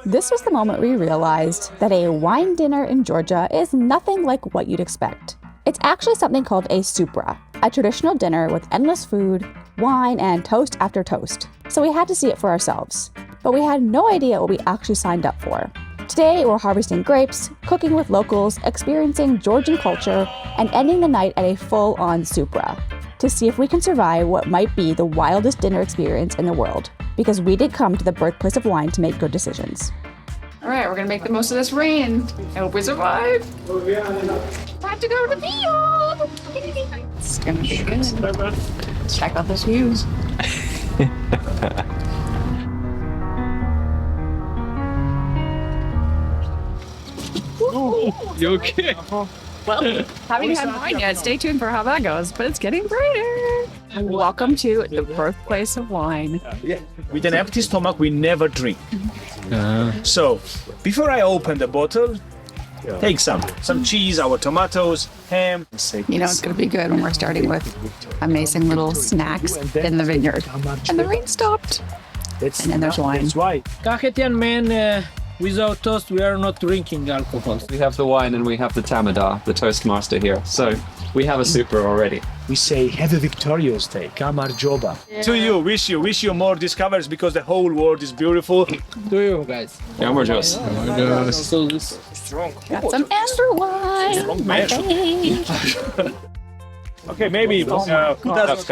This was the moment we realized that a wine dinner in Georgia is nothing like what you'd expect. It's actually something called a supra, a traditional dinner with endless food, wine, and toast after toast. So we had to see it for ourselves. But we had no idea what we actually signed up for. Today, we're harvesting grapes, cooking with locals, experiencing Georgian culture, and ending the night at a full-on supra to see if we can survive what might be the wildest dinner experience in the world, because we did come to the birthplace of wine to make good decisions. All right, we're gonna make the most of this rain. I hope we survive. Time to go to the field. It's gonna be good. Check out this view. You okay? Well, haven't had wine yet. Stay tuned for how that goes, but it's getting brighter. Welcome to the birthplace of wine. Yeah. With an empty stomach, we never drink. So, before I open the bottle, take some cheese, our tomatoes, ham. You know it's going to be good when we're starting with amazing little snacks in the vineyard. And the rain stopped. And then there's wine. That's why. Kahetian man, without toast, we are not drinking alcohol. We have the wine and we have the tamadar, the toastmaster here. So we have a super already. We say, have a victorious day. Kamar Joba. Yeah. To you, wish you more discoveries because the whole world is beautiful. To you guys. Kamar Jos. Got some amber wine. My favorite. Okay, maybe. Who does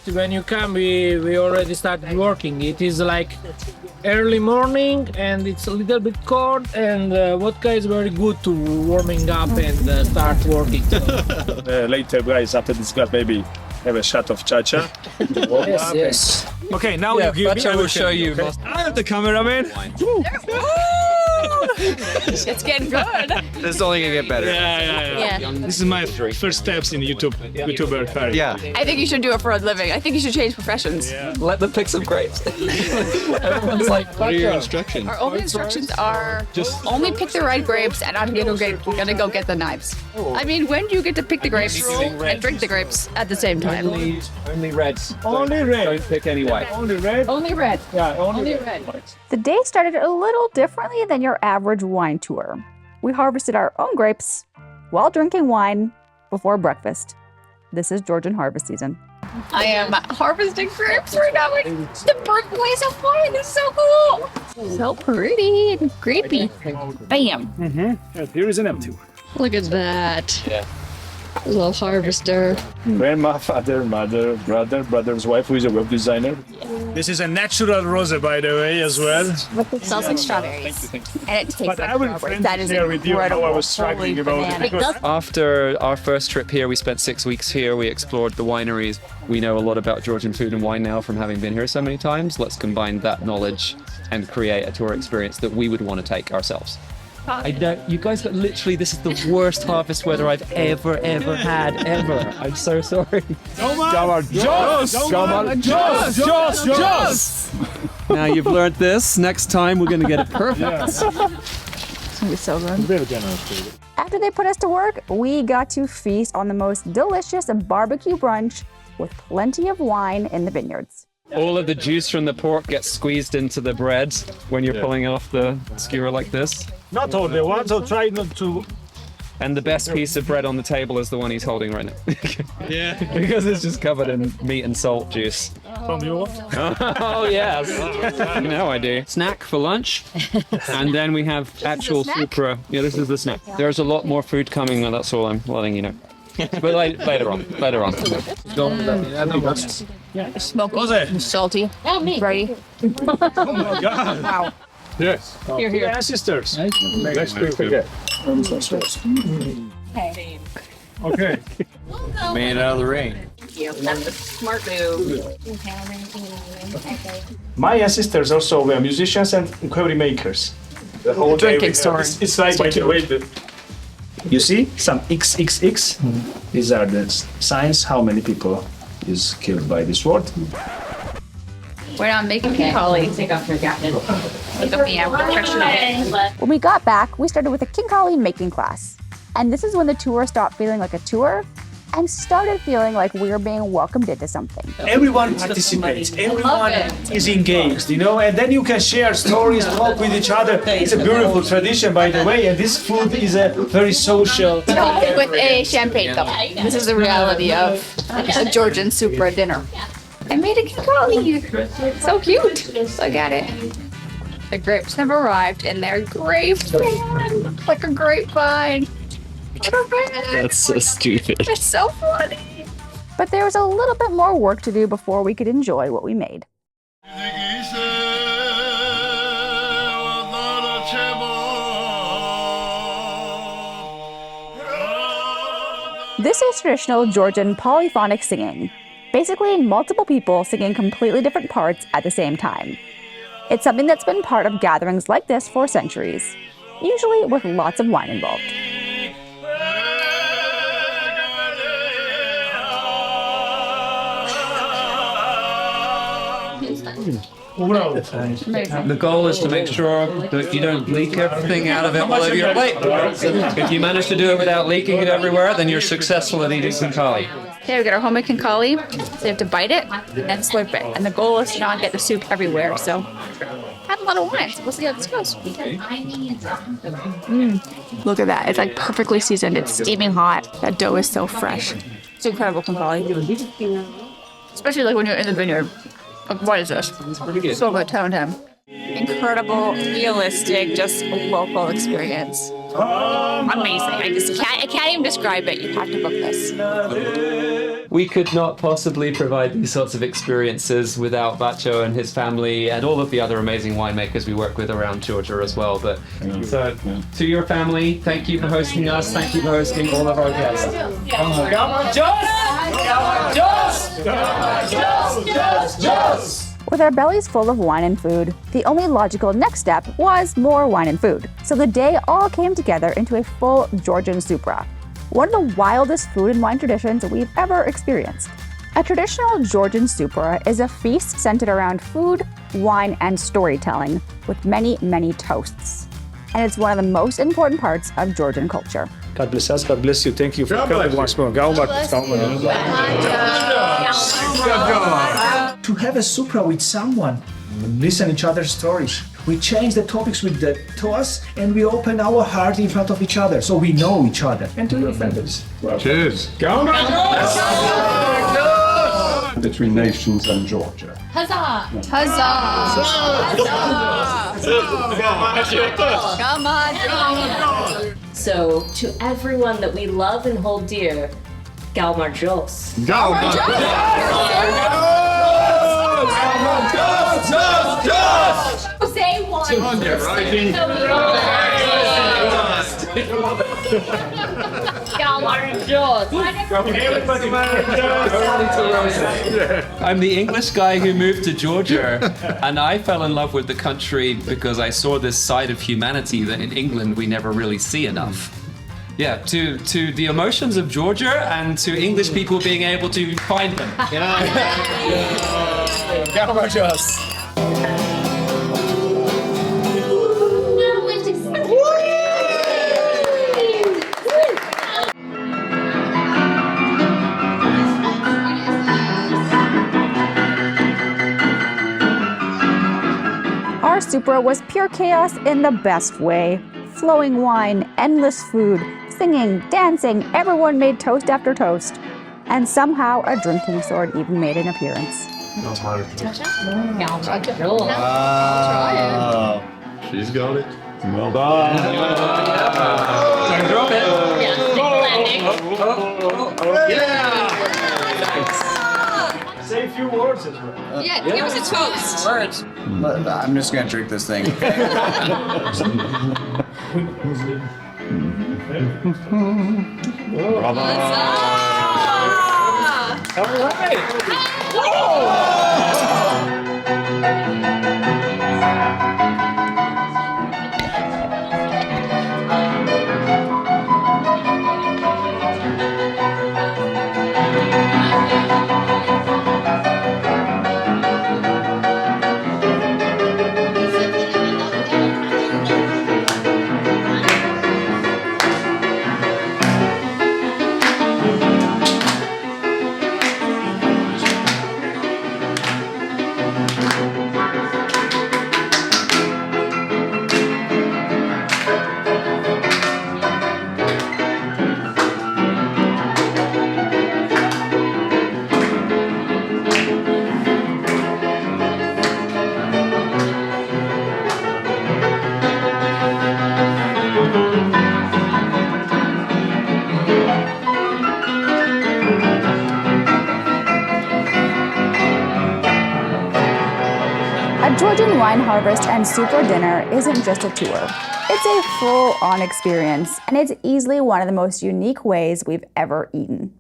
When you come, we already started working. It is like early morning and it's a little bit cold, and vodka is very good to warming up and start working. Later, guys, after this class, maybe have a shot of chacha. Yes. Okay, now you give me. I will show you. Okay. I am the cameraman. It's getting good. This is only gonna get better. Yeah. This is my first steps in YouTuber career. Yeah. I think you should do it for a living. I think you should change professions. Let them pick some grapes. Everyone's like, what are your instructions? Our only instructions are just only pick the right grapes, and I'm gonna go get the knives. I mean, when do you get to pick the grapes and drink the grapes at the same time? Only reds. Only red. Don't pick any white. Only red. Only red. Yeah, Only red. The day started a little differently than your average wine tour. We harvested our own grapes while drinking wine before breakfast. This is Georgian harvest season. I am harvesting grapes right now. The birthplace of wine. This is so cool. So pretty and grapey. Bam. Mm-hmm. Here is an empty one. Look at that. Yeah. Little harvester. Grandma, father, mother, brother's wife, who is a web designer. This is a natural rosé, by the way, as well. It smells like strawberries. And it tastes But like I will strawberries. That is share with you how I incredible. was struggling Holy about banana. it. Because After our first trip here, we spent 6 weeks here. We explored the wineries. We know a lot about Georgian food and wine now from having been here so many times. Let's combine that knowledge and create a tour experience that we would want to take ourselves. I know, you guys got literally, this is the worst harvest weather I've ever had, ever. I'm so sorry. Now you've learned this. Next time we're going to get it perfect. It's gonna be so good. After they put us to work, we got to feast on the most delicious barbecue brunch with plenty of wine in the vineyards. All of the juice from the pork gets squeezed into the bread when you're pulling off the skewer like this. not all the ones, so try not to. And the best piece of bread on the table is the one he's holding right now. Yeah. Because it's just covered in meat and salt juice. From you? Oh, yes. You know I do. Snack for lunch. And then we have actual supra. Yeah, this is the snack. There's a lot more food coming, and that's all I'm letting you know. But later on. Smoky, salty, ready. Oh my God. Wow. Yes. Here. Ancestors. Next forget. Okay. Made out of the rain. That's a smart move. My ancestors also were musicians and curry makers. The whole day Drinking store. It's like you see some XXX. These are the signs how many people is killed by this word. We're not making Khinkali. Take off your jacket. Take off the professional. When we got back, we started with a Khinkali making class. And this is when the tour stopped feeling like a tour and started feeling like we were being welcomed into something. Everyone participates, everyone is engaged, and then you can share stories, talk with each other. It's a beautiful tradition, by the way, and this food is a very social. With a champagne cup. This is the reality of a Georgian Supra dinner. I made a Khinkali. So cute. Look at it. The grapes have arrived in their grape form, like a grapevine. That's so stupid. It's so funny. But there was a little bit more work to do before we could enjoy what we made. This is traditional Georgian polyphonic singing. Basically, multiple people singing completely different parts at the same time. It's something that's been part of gatherings like this for centuries, usually with lots of wine involved. The goal is to make sure that you don't leak everything out of it all over your plate. If you manage to do it without leaking it everywhere, then you're successful at eating Khinkali. Okay, we got our homemade Khinkali. So you have to bite it and slurp it. And the goal is to not get the soup everywhere. So have a lot of wine. So we'll see how this goes. Look at that. It's like perfectly seasoned. It's steaming hot. That dough is so fresh. It's incredible Khinkali. Especially like when you're in the vineyard. Like, what is this? So good, 10 out of 10. Incredible, realistic, just local experience. Amazing. I can't even describe it. You have to book this. We could not possibly provide these sorts of experiences without Bacho and his family and all of the other amazing winemakers we work with around Georgia as well. But so to your family, thank you for hosting us. Thank you for hosting all of our guests. With our bellies full of wine and food, the only logical next step was more wine and food. So the day all came together into a full Georgian Supra, one of the wildest food and wine traditions we've ever experienced. A traditional Georgian Supra is a feast centered around food, wine, and storytelling, with many, many toasts. And it's one of the most important parts of Georgian culture. God bless us, God bless you. Thank you for coming once more. To have a supra with someone, listen each other's stories. We change the topics to us, and we open our heart in front of each other, so we know each other. And to your families. Cheers. Between nations and Georgia. Huzzah! Come on! So, to everyone that we love and hold dear, Galmarjos. Say one. I'm the English guy who moved to Georgia, and I fell in love with the country because I saw this side of humanity that in England we never really see enough. Yeah, to the emotions of Georgia and to English people being able to find them. Our Supra was pure chaos in the best way. Flowing wine, endless food, singing, dancing, everyone made toast after toast. And somehow a drinking sword even made an appearance. She's got it. Well done. Drop it. Say a few words as well. Yeah, give us a toast. Words. I'm just gonna drink this thing. A Georgian wine harvest and super dinner isn't just a tour. It's a full-on experience, and it's easily one of the most unique ways we've ever eaten.